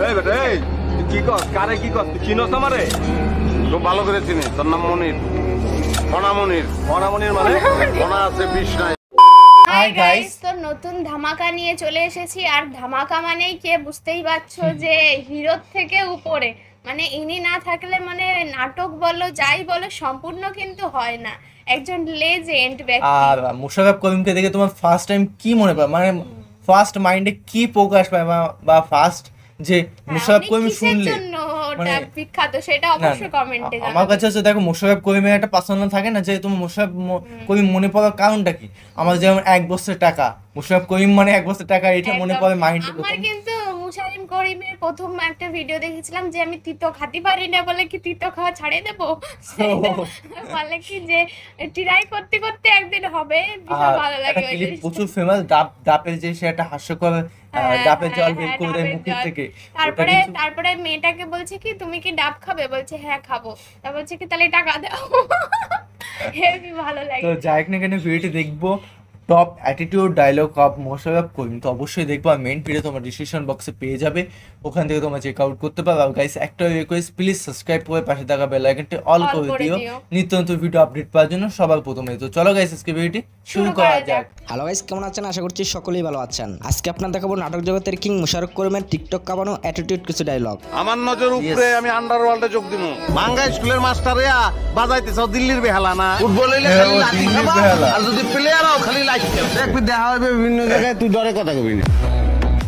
এই বেটা এই তুই কি কর কারে কি কর তুই চিনোস আমারে? খুব ভালো করে চিনি। তোর নাম মনির? মনির মানে মনা আছে বিষ নাই। হাই গাইস, তো নতুন ধামাকা নিয়ে চলে এসেছি। আর ধামাকা মানেই কে বুঝতেই পারছো যে হিরোর থেকে উপরে, মানে ইনি না থাকলে মানে নাটক বলো যাই বলো সম্পূর্ণ কিন্তু হয় না। একজন লেজেন্ড ব্যক্তি। আর মুশাররফ করিমকে দেখে তোমার ফার্স্ট টাইম কি মনে পড়ে, মানে ফার্স্ট মাইন্ডে কি প্রকাশ পায় বা ফার্স্ট যে মুশাররফ করিম শুনলে মানে বিখ্যাত সেটা অবশ্যই কমেন্টে জানাও। আমার কাছে হচ্ছে দেখো মুশাররফ করিমের একটা পার্সোনাল থাকে না যে তুমি মুশাররফ করিম মনে পড়ার কারণটা কি? আমার যেমন 1 বছর টাকা, মুশাররফ করিম মানে 1 বছর টাকা, এটা মনে পড়ে মাইন্ডে। আমার কিন্তু মুশাররফ করিমের প্রথম একটা ভিডিও দেখেছিলাম যে আমি তিতো খেতে পারি না বলে কি তিতো খাওয়া ছাড়িয়ে দেবো, বলে কি যে ট্রাই করতে করতে একদিন হবে। বিশাল ভালো লাগে ওই জিনিসটা। প্রচুর ফেমাস ডাপের যে সে একটা হাস্যকর ডাপের জল বের করে দেয় মুখের থেকে। তারপরে মেয়েটাকে বলছে কি তুমি কি ডাব খাবে? বলছে হ্যাঁ খাবো। তারপর বলছে কি তাহলে টাকা দাও। হেভি ভালো লাগে। তো যাই না কেন ভিডিওটি দেখবো top attitude dialogue of Mosharraf Karim, তো অবশ্যই দেখবো। আর মেইন ভিডিও তোমার ডিসক্রিপশন বক্সে পেয়ে যাবে, ওখান থেকে তোমরা চেক আউট করতে পারো। আর গাইস একটা রিকোয়েস্ট, প্লিজ সাবস্ক্রাইব করে পাশে থাকা বেল আইকনটি অল করে দিও নিত্য নতুন ভিডিও আপডেট পাওয়ার জন্য সবার প্রথমে। তো চলো গাইস আজকে ভিডিওটি শুরু করা যাক। হ্যালো গাইস, কেমন আছেন? আশা করছি সকলেই ভালো আছেন। আজকে আপনারা দেখাবো নাটক জগতের কিং মুশাররফ করিমের টিকটক কাঁপানো অ্যাটিটিউড কিছু ডায়লগ। আমার নজর উপরে, আমি আন্ডারওয়ার্ল্ডে যোগ দিমু। বাঙ্গা স্কুলের মাস্টাররা বাজাইতেছ দিল্লির বেহালা না? ফুটবল হইলে খালি লাঠি খাবা, আর যদি প্লেয়ারও খালি লাঠি খাবে। দেখবি দেখা হবে বিভিন্ন জায়গায়, তুই ডরে কথা কবি না।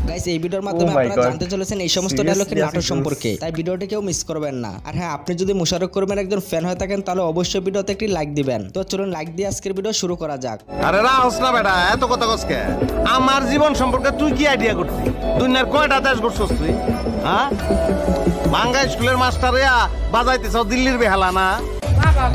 গাইস এই ভিডিওর মাধ্যমে আপনারা জানতে চলেছেন এই সমস্ত ডায়লগের নাটক সম্পর্কে, তাই ভিডিওটি কেউ মিস করবেন না। আর হ্যাঁ, আপনি যদি মুশাররফ করিমের একজন ফ্যান হয়ে থাকেন তাহলে অবশ্যই ভিডিওতে একটি লাইক দিবেন। তো চলুন লাইক দিয়ে আজকের ভিডিও শুরু করা যাক। আরে রাহস না বেটা, এত কথা কসকে? আমার জীবন সম্পর্কে তুই কি আইডিয়া করছিস? দুনিয়ার কয়টা দেশ ঘুরছস তুই? হ্যাঁ, বাঙ্গা স্কুলের মাস্টাররা বাজাইতেছ দিল্লির বেহালা না?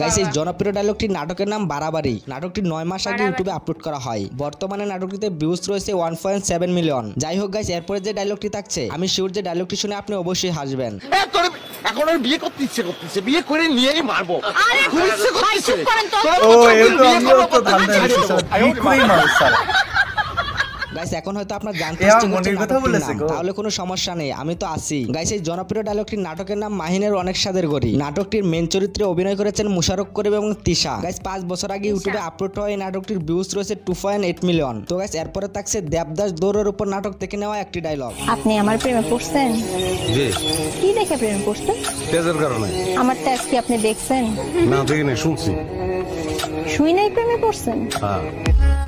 গাইস এই জনপ্রিয় ডায়লগটির নাটকের নাম বাড়াবাড়ি। নাটকটি 9 মাস আগে ইউটিউবে আপলোড করা হয়। বর্তমানে নাটকটিতে ভিউজ রয়েছে 1.7 মিলিয়ন। যাই হোক গাইস, এরপরে যে ডায়লগটি থাকছে আমি শিওর যে ডায়লগটি শুনে আপনি অবশ্যই হাসবেন। এখন আর বিয়ে করতে ইচ্ছে করতেছে, বিয়ে করে নিয়েই মারবো। আরে ভাই চুপ করেন তো। ও এই তো আমিও তো ধান্দা দিতেছি, ঠিকই মারছ সালা। গাইস এখন হয়তো আপনারা জানতে চাচ্ছেন তাহলে কোনো সমস্যা নেই, আমি তো আছি। গাইস এই জনপ্রিয় ডায়লগটির নাটকের নাম মাহিনের অনেক স্বাদের গড়ি। নাটকটির মেন চরিত্রে অভিনয় করেছেন মুশাররফ করিম এবং তিশা। গাইস 5 বছর আগে ইউটিউবে আপলোড হওয়া এই নাটকটির ভিউজ রয়েছে 2.8 মিলিয়ন। তো গাইস এরপরে থাকছে দেবদাস দৌড়ের উপর নাটক থেকে নেওয়া একটি ডায়লগ। আপনি আমার প্রেমে পড়ছেন? জি। কি দেখে প্রেমে পড়ছেন? তেজের কারণে। আমার তেজ কি আপনি দেখছেন? না দেখিনি, শুনছি। শুই নাই প্রেমে পড়ছেন? হ্যাঁ।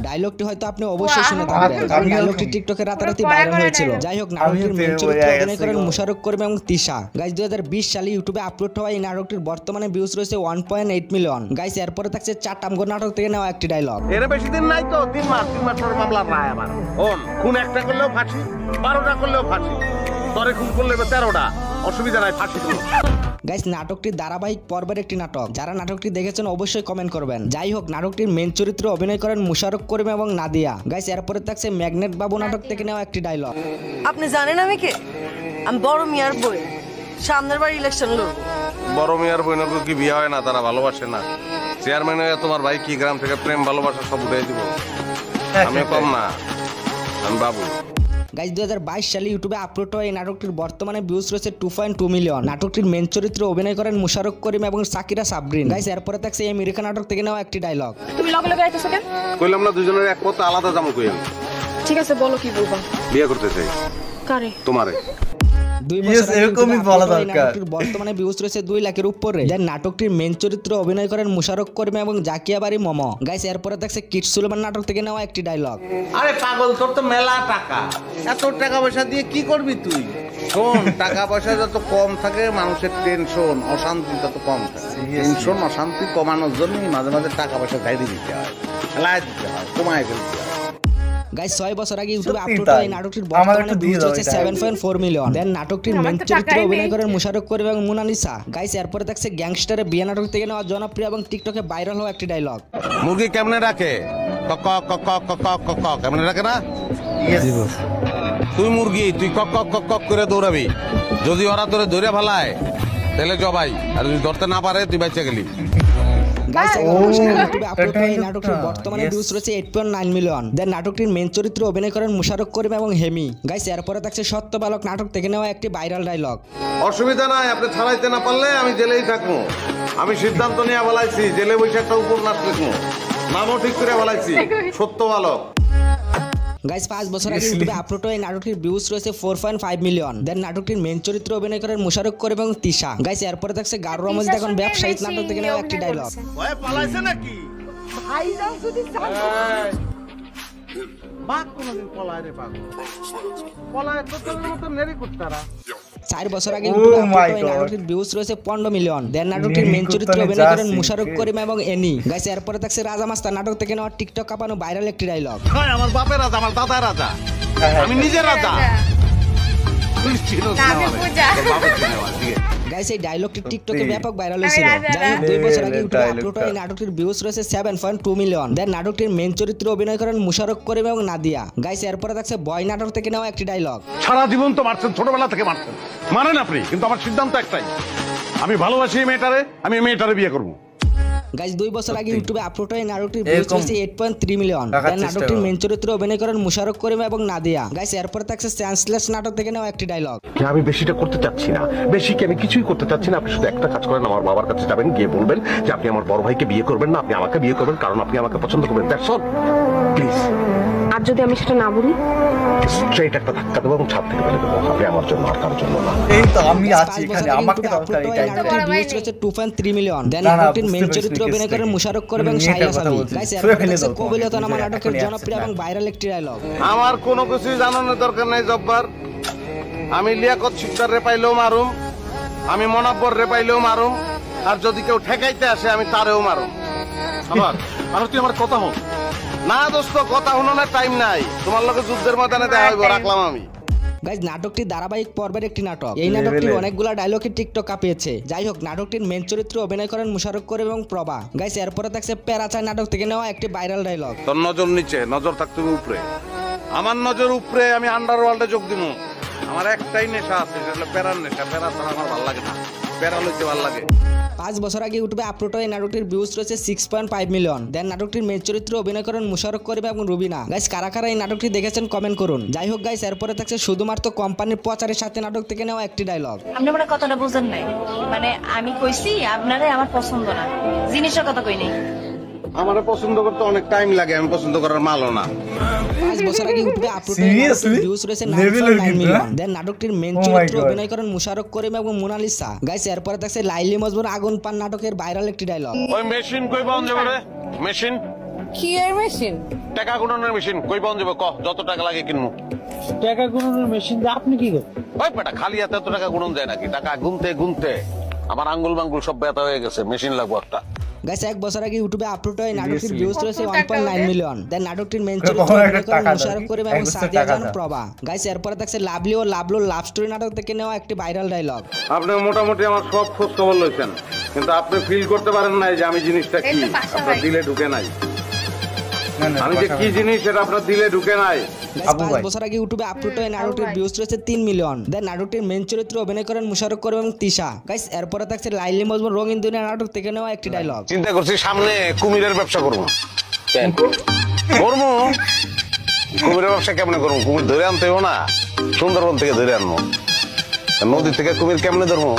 ডায়লগটি হয়তো আপনি অবশ্যই শুনে থাকবেন, কারণ ডায়লগটি টিকটকে রাতারাতি ভাইরাল হয়েছিল। যাই হোক, নাটকটির মেইন চরিত্রে অভিনয় করেন মুশাররফ করিম এবং তিশা। গাইস 2020 সালে ইউটিউবে আপলোড হওয়া এই নাটকটির বর্তমানে ভিউজ রয়েছে 1.8 মিলিয়ন। গাইস এরপরে থাকছে চাটামগড় নাটক থেকে নেওয়া একটি ডায়লগ। এর বেশি দিন নাই তো, 3 মাস পর মামলার রায় আমার। খুন একটা করলেও ফাঁসি, 12টা করলেও ফাঁসি, তরে খুন করলে 13টা, অসুবিধা নাই, ফাঁসি। গাইস নাটকটি ধারাবাহিক পর্বের একটি নাটক। যারা নাটকটি দেখেছেন অবশ্যই কমেন্ট করবেন। যাই হোক, নাটকটির মেন চরিত্রে অভিনয় করেন মুশাররফ করিম এবং নাদিয়া। গাইস এরপরে থাকছে ম্যাগনেট বাবু নাটক থেকে নেওয়া একটি ডায়লগ। আপনি জানেন আমি কে? আমি বড় মিয়ার বই, সামনের বার ইলেকশন লড়ব। বড় মিয়ার বইনের কি বিয়ে হয় না? তারা ভালোবাসে না? চেয়ারম্যান হয়ে তোমার ভাই কি গ্রাম থেকে প্রেম ভালোবাসা সব উঠে দিব? আমি কম না, আমি বাবু। গাইস 2022 সালে ইউটিউবে আপলোড হওয়া এই নাটকটির বর্তমানে ভিউজ রয়েছে 2.2 মিলিয়ন। নাটকটির মেন চরিত্রে অভিনয় করেন মুশাররফ করিম এবং সাকিরা সাবরিন। গাইস এরপরে থাকছে এই আমেরিকান নাটক থেকে নেওয়া একটি ডায়লগ। তুমি লগে লগে আইতেছো কেন? কইলাম না দুজনের এক পথ আলাদা যাবো। কইলাম ঠিক আছে, বলো কি বলবা। বিয়ে করতে চাই। কারে? তোমারে। 2 বছর এরকমই বলা দরকার। বর্তমানে ভিউজ রয়েছে 2 লাখের উপরে। যার নাটকটির মেন চরিত্রে অভিনয় করেন মুশাররফ করিম এবং জাকিয়া বাড়ি মম। গাইস এরপরে থাকছে কিড সুলেমান নাটক থেকে নেওয়া একটি ডায়লগ। আরে পাগল, তোর তো মেলা টাকা, এত টাকা পয়সা দিয়ে কি করবি তুই? শোন, টাকা পয়সা যত কম থাকে মানুষের টেনশন অশান্তি তত কম থাকে। টেনশন অশান্তি কমানোর জন্যই মাঝে মাঝে টাকা পয়সা গাইডে দিতে হয়, খেলায় দিতে হয়, কমায় ফেলতে হয়। গাইস 6 বছর আগে ইউটিউবে আপলোড হওয়া এই নাটকটির বর্তমানে ভিউজ হচ্ছে 7.4 মিলিয়ন। দেন নাটকটির মেন চরিত্রে অভিনয় করেন মুশাররফ করিম এবং মোনালিসা। গাইস এরপরে থাকছে গ্যাংস্টারের বিয়ে নাটক থেকে নেওয়া জনপ্রিয় এবং টিকটকে ভাইরাল হওয়া একটি ডায়লগ। মুরগি কেমনে রাখে? কক কক কক কক কক কেমনে রাখে না? তুই মুরগি, তুই কক কক কক কক করে দৌড়াবি। যদি ওরা তোরে ধরে ফেলায় তাহলে জবাই, আর যদি ধরতে না পারে তুই বাচ্চা গেলি। গাইস বাহ। ইউটিউবে আপলোড করা এই এটা নাটকটির একটা, বর্তমানে yes. ভিউজ রয়েছে 8.9 মিলিয়ন। দেন নাটকটির মেইন চরিত্রে অভিনয় করেন মুশাররফ করিম এবং হেমি। গাইস এরপরে থাকছে সত্য বালক নাটক থেকে নেওয়া একটি ভাইরাল ডায়লগ। অসুবিধা নাই, আপনি ছাড়াইতে না পারলে আমি জেলেই থাকবো। আমি সিদ্ধান্ত নিয়ে বলাইছি জেলে বসে একটা উপন্যাস লিখবো, নামও ঠিক করে বলাইছি, সত্য বালক। গাইস 5 বছর আগে ইউটিউবে আপলোড হওয়া এই নাটকটির ভিউজ রয়েছে 4.5 মিলিয়ন। দেন নাটকটির মেইন চরিত্রে অভিনয় করেন মুশাররফ করিম এবং তিশা। গাইস এরপরে থাকছে গারো রমজ এখন ব্যবসায়িক নাটক থেকে নেওয়া একটি ডায়লগ। ভয়ে পালাইছে নাকি? বাঘ কোনদিন পলায় রে, বাঘ পলায় তো তোর মতো নেরি কুত্তারা। 4 বছর আগে ইউটিউবে Oh আপলোড my হওয়া এই God. নাটকটির ভিউজ রয়েছে 15 মিলিয়ন। দেন নাটকটির মেইন চরিত্রে অভিনয় করেন মুশাররফ করিম এবং এনি। গাইস এরপরে থাকছে রাজা মাস্টার নাটক থেকে নেওয়া টিকটক কাঁপানো ভাইরাল একটি ডায়লগ। আমার বাপের রাজা, আমার দাদার রাজা, আমি নিজের রাজা। তুই চিনোস না রাজা আমারে, পূজা। তোর বাপের চিনে আমার, ঠিক আছে? গাইস এই ডায়লগটি টিকটকে সত্যি। ব্যাপক ভাইরাল আমি হয়েছিল। রাজা যাই হোক না। 2 বছর আগে ইউটিউবে ডায়লগটা। আপলোড হওয়া এই নাটকটির ভিউজ রয়েছে 7.2 মিলিয়ন। দেন নাটকটির মেইন চরিত্রে অভিনয় করেন মুশাররফ করিম এবং নাদিয়া। গাইস এরপরে থাকছে বয় নাটক থেকে নেওয়া একটি ডায়লগ। সারা জীবন তো মারছেন, ছোটবেলা থেকে মারছেন, মানেন আপনি, কিন্তু আমার সিদ্ধান্ত একটাই, আমি ভালোবাসি এই মেয়েটারে, আমি এই মেয়েটারে বিয়ে করবো। গাইস 2 বছর আগে ইউটিউবে আপলোড হওয়া এই নাটকটির ভিউজ এরকম রয়েছে 8.3 মিলিয়ন। রাখার দেন চেষ্টা নাটকটির করো। মেইন চরিত্রে অভিনয় করেন মুশাররফ করিম এবং নাদিয়া। গাইস এরপরে থাকছে সেন্সলেস নাটক থেকে নেওয়া একটি ডায়লগ। আমি বেশিটা করতে চাচ্ছি না, বেশি কি আমি কিছুই করতে চাচ্ছি না, আপনি শুধু একটা কাজ করেন, আমার বাবার কাছে যাবেন, গিয়ে বলবেন যে আপনি আমার বড় ভাইকে বিয়ে করবেন না, আপনি আমাকে বিয়ে করবেন, কারণ আপনি আমাকে পছন্দ করবেন, দ্যাটস অল, প্লিজ। আর যদি আমি সেটা না বলি? স্ট্রেট একটা ধাক্কা দেবো এবং ছাদ থেকে ফেলে দেবো, আপনি আমার জন্য আর কারোর জন্য না। এই তো আমি গাইস, আছি 5 বছর এখানে, আগে আমাকে ইউটিউবে দরকার আপলোড এই হওয়া এই টাইমটা। নাটকটির বড় ভাই ভিউজ রয়েছে 2.3 মিলিয়ন। দেন না, না, নাটকটির বুঝতে মেইন পেরেছি, চরিত্রে অভিনয় করেন কেসটা মুশাররফ করিম এবং কি? শাইলা মেয়েটার কথা সাবি। বলছি, গাইস ছুঁয়ে এরপরে ফেলে থাকছে দাও, কবিলতা নামা এখনই নাটকের আসছে জনপ্রিয় না। এবং ভাইরাল একটি ডায়লগ। আমার কোনো কিছুই জানানোর দরকার নাই জব্বার। আমি লিয়াকত শিকদার রে পাইলেও মারুম, আমি মনাব্বর রে পাইলেও মারুম, আর যদি কেউ ঠেকাইতে আসে আমি তারেও মারুম। আবার আর তুই আমার কথা হোক না দোস্ত, কথা শুনানোর টাইম নাই, তোমার লোকে যুদ্ধের ময়দানে দেখা হইব, রাখলাম আমি। গাইস নাটকটি ধারাবাহিক পর্বের একটি নাটক। এই নাটকটির অনেকগুলা ডায়লগই টিকটক কাঁপিয়েছে। যাই হোক নাটকটির মেইন চরিত্রে অভিনয় করেন মুশাররফ করিম এবং প্রভা। গাইস এরপরে থাকছে প্যারাচাই নাটক থেকে নেওয়া একটি ভাইরাল ডায়লগ। তোর নজর নিচে, নজর থাকতে হবে উপরে। আমার নজর উপরে, আমি আন্ডারওয়ার্ল্ডে যোগ দিব। আমার একটাই নেশা আছে, সেটা হলো প্যারার নেশা। প্যারা ছাড়া আমার ভালো লাগে না, প্যারা লইতে ভালো লাগে। 5 বছর আগে ইউটিউবে আপলোড হওয়া এই নাটকটির ভিউজ রয়েছে 6.5 মিলিয়ন। দেন নাটকটির মেইন চরিত্রে অভিনয় করেন মুশাররফ করিম এবং রুবিনা। গাইস কারা কারা এই নাটকটি দেখেছেন কমেন্ট করুন। যাই হোক গাইস এরপরে থাকছে শুধুমাত্র কোম্পানির প্রচারের সাথে নাটক থেকে নেওয়া একটি ডায়লগ। আপনি মানে কথাটা বুঝেন নাই, মানে আমি কইছি আপনারে আমার পছন্দ না, জিনিসের কথা কই নাই। আমার পছন্দ করতে অনেক টাইম লাগে, আমি পছন্দ করার মালও না। 5 বছর আগে ইউটিউবে আপলোড হওয়া এই Seriously? নাটকটির ভিউজ রয়েছে Level-এর 9.9 কিন্তু, মিলিয়ন। হ্যাঁ? দেন নাটকটির মেইন Oh my চরিত্রে God. অভিনয় করেন মুশাররফ করিম এবং মোনালিসা। গাইস এরপরে থাকছে লাইলি মজনুর আগুন পান নাটকের ভাইরাল একটি ডায়লগ। ওই মেশিন কই পাওয়া যাবে রে? মেশিন, কি এর মেশিন? টাকা গুণনের মেশিন কই পাওয়া যাবে? ক যত টাকা লাগে কিনবো। টাকা গুণনের মেশিন দিয়ে আপনি কি করেন? ওই বেটা খালি হাতে এত টাকা গুণন যায় নাকি? টাকা গুনতে গুনতে আমার আঙ্গুল মাঙ্গুল সব ব্যথা হয়ে গেছে, মেশিন লাগবো একটা। গাইস 1 বছর আগে ইউটিউবে আপলোড হওয়া এই নাটকটির Seriously? ভিউজ রয়েছে কত টাকা 1.9 ওদের? মিলিয়ন। দেন নাটকটির মেইন কত চরিত্রে একটা অভিনয় করেন টাকা দাও মুশাররফ কি? করিম এক এবং বছর সাদিয়া টাকা জাহান দাও। প্রভা। গাইস এরপরে থাকছে লাভলি ও লাভলো লাভ স্টোরি নাটক থেকে নেওয়া একটি ভাইরাল ডায়লগ। আপনি মোটামুটি আমার সব খোঁজ খবর লইছেন, কিন্তু আপনি ফিল করতে পারেন নাই যে আমি জিনিসটা এই কি, তো পাশা আপনার ভাই। দিলে ঢুকে নাই। না, না, আমি যে কি জিনিস সেটা আপনার দিলে ঢুকে নাই। গাইস আবু 5 ভাই। বছর আগে ইউটিউবে আপলোড হওয়া এই নাটকটির ভাই। ভিউজ রয়েছে 3 মিলিয়ন। দেন নাটকটির মেইন চরিত্রে অভিনয় করেন মুশাররফ করিম এবং তিশা। গাইস এরপরে থাকছে লাইলি মজনুর রঙিন দুনিয়া নাটক থেকে নেওয়া একটি ডায়লগ। চিন্তা করছি সামনে কুমিরের ব্যবসা করবো। কেন করবো? কুমিরের ব্যবসা কেমনে করবো? কুমির ধরে আনতে হবো না, সুন্দরবন থেকে ধরে আনবো। নদী থেকে কুমির কেমনে ধরবো?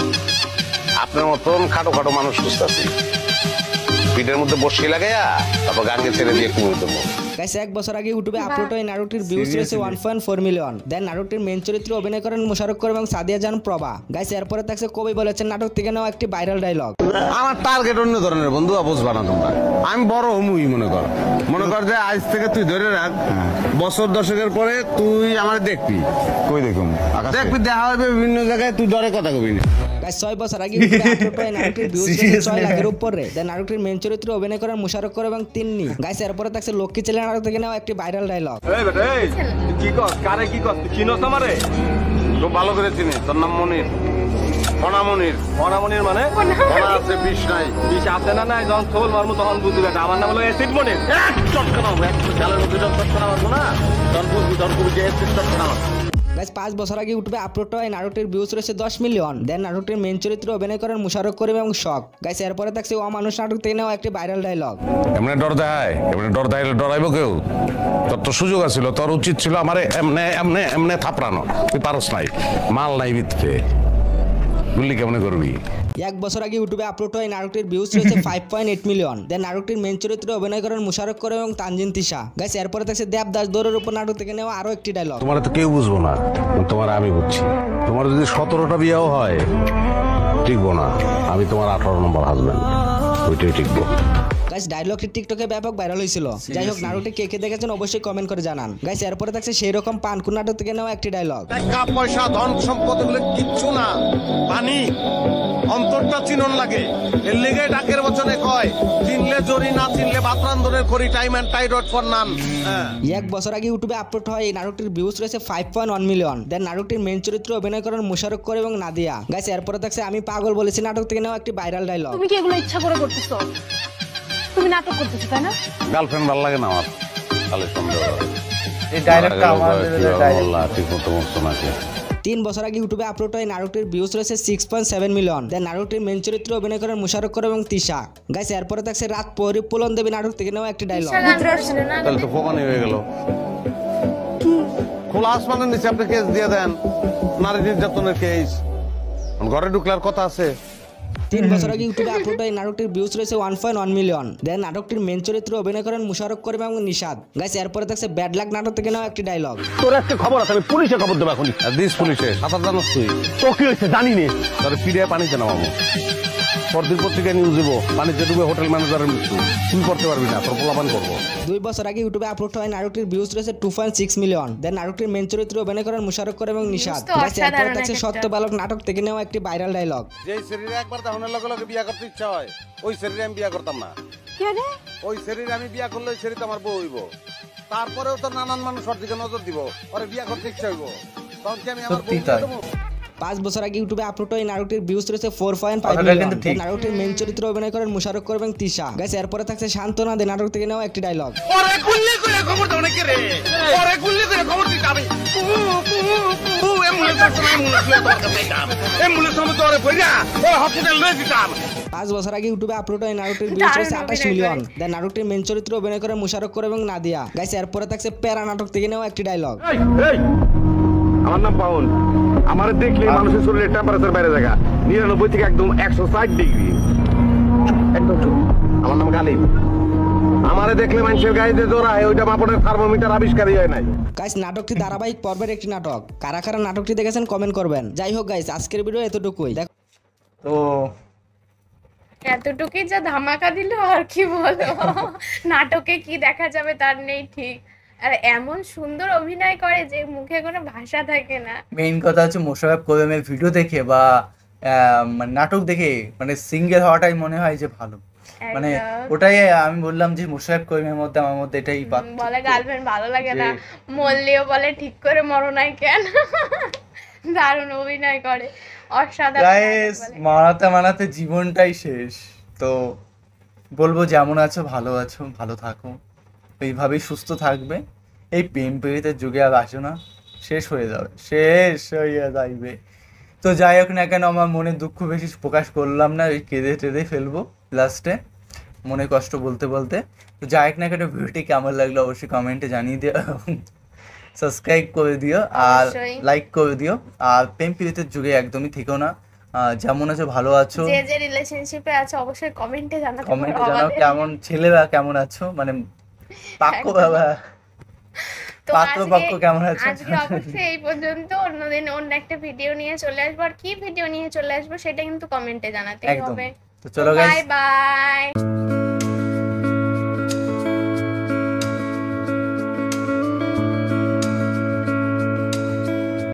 আপনার মতন খাটো খাটো মানুষ খুঁজতেছি, পিঠের মধ্যে বসি লাগাইয়া তারপর গাঙ্গে ছেড়ে দিয়ে কুমির ধরবো। গাইস 1 বছর আগে ইউটিউবে আপলোড হওয়া এই নাটকটির ভিউজ রয়েছে 1.4 মিলিয়ন। দেন নাটকটির মেইন চরিত্রে অভিনয় করেন মুশাররফ করিম এবং সাদিয়া জাহান প্রভা। গাইস এরপরে থাকছে কবি বলেছেন নাটক থেকে নেওয়া একটি ভাইরাল ডায়লগ। আমার টার্গেট অন্য ধরনের বন্ধু, বুঝবা না তোমরা। আমি বড় হমুই মনে কর যে আজ থেকে তুই ধরে রাখ, বছর দশকের পরে তুই আমার দেখবি। কই দেখুন? দেখবি, দেখা হবে বিভিন্ন জায়গায়, তুই ডরে কথা কবি না। গাইস 6 বছর আগে ইউটিউবে আপলোড হওয়া এই নাটকটির ভিউজ রয়েছে 6 লাখের উপরে। দেন নাটকটির মেইন চরিত্রে অভিনয় করেন মুশাররফ করিম এবং তিন্নি। গাইস এরপরে থাকছে লক্ষ্মী ছেলে নাটক থেকে নেওয়া একটি ভাইরাল ডায়লগ। এই বেটা, এই কি কর? কারে কি কর? তুই চিনোস আমারে? খুব ভালো করে চিনি। তোর নাম মনির, অনামনির। অনামনির মানে অনা আছে, বিষ নাই। বিষ আছে না নাই? যখন থোল মারমু তখন বুঝবি। আমার নাম হলো অ্যাসিড মনির। চটকা মারবো, একটু জালের মধ্যে যখন চটকা মারবো না, তখন বুঝবি, তখন বুঝবি যে অ্যাসিড চটকা মারবো। গাইস গাইস 5 বছর আগে ইউটিউবে আপলোড হয় নাটকটির ভিউজ রয়েছে 10 মিলিয়ন। দেন নাটকটির মেইন চরিত্রে অভিনয় করেন মুশাররফ করিম এবং শক। গাইস এরপরে থাকছে অমানুষ নাটক থেকে নেওয়া একটি ভাইরাল ডায়লগ। এমনি ডর দেয়, এমনি ডর দেখাইলে ডরাইব কেউ? তোর তো সুযোগ আছিল, তোর উচিত ছিল আমারে এমনে এমনে এমনে থাপড়ানো। তুই পারস নাই, মাল নাই ভিতরে, গুলি কেমনে করবি? 1 বছর আগে ইউটিউবে আপলোড হয় নাটকটির ভিউজ রয়েছে 5.8 মিলিয়ন। দেন নাটকটির মেইন চরিত্রে অভিনয় করেন মুশাররফ করিম এবং তানজিন তিশা। গাইস এরপরে থাকছে দেবদাস দৌড়ের উপর নাটক থেকে নেওয়া আরো একটি ডায়লগ। তোমার তো কেউ বুঝবো না, তোমার আমি বুঝছি। তোমার যদি 17টা বিয়েও হয় টিকবো না, আমি তোমার 18 নম্বর হাজবেন্ড, ওইটাই টিকবো। গাইস ডায়লগটি টিকটকে ব্যাপক ভাইরাল হয়েছিল। যাই হোক নাটকটি কে কে দেখেছেন অবশ্যই কমেন্ট করে জানান। গাইস এরপরে থাকছে সেই রকম পানকুন নাটক থেকে নেওয়া একটি ডায়লগ। টাকা পয়সা ধন সম্পদ এগুলো কিচ্ছু না, পানি অন্তরটা চিনন লাগে। এর লেগে ডাকের বচনে কয়, চিনলে জরি না চিনলে ভাত রান্ধনের করি, time and tide for none. 1 বছর আগে ইউটিউবে আপলোড হয় এই নাটকটির ভিউজ রয়েছে 5.1 মিলিয়ন। দেন নাটকটির মেইন চরিত্রে অভিনয় করেন মুশাররফ করিম এবং নাদিয়া। গাইস এরপরে থাকছে আমি পাগল বলেছি নাটক থেকে নেওয়া একটি ভাইরাল ডায়লগ। তুমি কি এগুলো ইচ্ছা করে করতেছো? তুমি নাটক করতেছো তাই না? গার্লফ্রেন্ড ভালো লাগে না আমার, তাহলে সন্দেহ হয়। এই ডায়লগটা আমাদের ডায়লগ ঠিক মতো মস্ত নাকি। 3 বছর আগে ইউটিউবে আপলোড হয় নাটকটির ভিউজ রয়েছে 6.7 মিলিয়ন। দেন নাটকটির মেইন চরিত্রে অভিনয় করেন মুশাররফ করিম এবং তিশা। গাইস এরপরে থাকছে রাত পরি পুলন দেবী নাটক থেকে নেওয়া একটি ডায়লগ। তাহলে তো ফোকানি হয়ে গেল। খোলা আসমানের নিচে আপনি কেস দিয়ে দেন, নারী নির্যাতনের কেস, ঘরে ঢুকলার কথা আছে। 3 বছর আগে ইউটিউবে আপলোড হয় নাটকটির ভিউজ রয়েছে 1.1 মিলিয়ন। দেন নাটকটির মেইন চরিত্রে অভিনয় করেন মুশাররফ করিম এবং নিশাদ। গাইস এরপরে থাকছে ব্যাড লাক নাটক থেকে নেওয়া একটি ডায়লগ। তোর আজকে খবর আছে, আমি পুলিশে খবর দেবো এখনই। দিস পুলিশে সাঁতার জানোস তুই? তো কি হয়েছে জানি নে, তোর পিড়ে পানিতে নামাবো। পরদিন পত্রিকায় নিউজ দেবো, পানিতে ডুবে হোটেল ম্যানেজারের মৃত্যু, তুই করতে পারবি না, তোর পোলাপান করবো। 2 বছর আগে ইউটিউবে আপলোড হয় নাটকটির ভিউজ রয়েছে 2.6 মিলিয়ন। দেন নাটকটির মেইন চরিত্রে অভিনয় করেন মুশাররফ করিম এবং নিশাদ। গাইস এরপরে থাকছে সত্য বালক নাটক থেকে নেওয়া একটি ভাইরাল ডায়লগ। যে শরীরে একবার দেহনের লগে লগে বিয়া করতে ইচ্ছা হয়, ওই শরীরে আমি বিয়া করতাম না। ওই শরীরে আমি বিয়া করলে ওই শরীর আমার বউ হইব। তারপরেও তো নানান মানুষ ওর দিকে নজর দিব, ওরে বিয়া করতে ইচ্ছা হইব, তখন কি আমি আমার বউ দেবো? 5 বছর আগে ইউটিউবে আপলোড হয় নাটকটির ভিউজ রয়েছে 4.5 মিলিয়ন। নাটকটির মেইন চরিত্রে অভিনয় করেন মুশাররফ করিম এবং তিশা। গাইস এরপরে থাকছে শান্তনা দে নাটক থেকে নেওয়া একটি ডায়লগ। ওরে গুল্লি করে খবর দাও নাকি রে, ওরে গুল্লি করে খবর দিতে হবে। এমুলেন্স আসছে না, এমুলেন্স লয়ে তোর কাছে যাম, এমুলেন্স আমি তোরে কইরা ওই হসপিটাল লয়ে দিতাম। 5 বছর আগে ইউটিউবে আপলোড হয় নাটকটির ভিউজ রয়েছে 28 মিলিয়ন। দেন নাটকটির মেইন চরিত্রে অভিনয় করেন মুশাররফ করিম এবং নাদিয়া। গাইস এরপরে থাকছে প্যারা নাটক থেকে নেওয়া একটি ডায়লগ। আমার নাম পাউন, আমার দেখলে মানুষের শরীরে টেম্পারেচার বাইরে জায়গা 99 থেকে একদম 160 ডিগ্রি। একদম চুপ। আমার নাম গালিব, আমারে দেখলে মানুষের গায়ে জোড়ায়, ওইটা মাপনের থার্মোমিটার আবিষ্কারই হয় নাই। গাইস নাটকটি ধারাবাহিক পর্বের একটি নাটক। কারা কারা নাটকটি দেখেছেন কমেন্ট করবেন। যাই হোক গাইস আজকের ভিডিও এতটুকুই। তো এতটুকুই যা ধামাকা দিল, আর কি বলো, নাটকে কি দেখা যাবে তার নেই ঠিক। আর এমন সুন্দর অভিনয় করে যে মুখে কোনো ভাষা থাকে না। মেইন কথা হচ্ছে মোশাররফ করিমের ভিডিও দেখে বা নাটক দেখে মানে সিঙ্গেল হওয়াটাই মনে হয় যে ভালো, মানে ওটাই আমি বললাম যে মোশাররফ করিমের মধ্যে আমার মধ্যে এটাই বলে গার্লফ্রেন্ড ভালো লাগে না, মরলেও বলে ঠিক করে মরো নাই কেন। দারুণ অভিনয় করে, অসাধারণ। গাইস মানাতে মানাতে জীবনটাই শেষ। তো বলবো যেমন আছো ভালো আছো, ভালো থাকো, এইভাবেই সুস্থ থাকবে। এই প্রেম প্রীতির যুগে আর আসো না, শেষ হয়ে যাবে, শেষ হয়ে যাইবে। তো যাই হোক না কেন, আমার মনে দুঃখ বেশি প্রকাশ করলাম না, ওই কেঁদে টেঁদে ফেলবো লাস্টে, মনে কষ্ট বলতে বলতে। তো যাই হোক না কেন, ভিডিওটি কেমন লাগলো অবশ্যই কমেন্টে জানিয়ে দিও, সাবস্ক্রাইব করে দিও আর লাইক করে দিও। আর প্রেম প্রীতির যুগে একদমই থেকো না, যেমন আছো ভালো আছো, যে যে রিলেশনশিপে আছো অবশ্যই কমেন্টে জানাও, কেমন ছেলেরা কেমন আছো, মানে পাক্য বাবা পাত্রপক্ষ কেমন আছে। আজকে অবশ্যই এই পর্যন্ত, অন্যদিন অন্য একটা ভিডিও নিয়ে চলে আসবো। আর কি ভিডিও নিয়ে চলে আসবো সেটা কিন্তু কমেন্টে জানাতেই হবে। তো চলো গাইস, বাই বাই।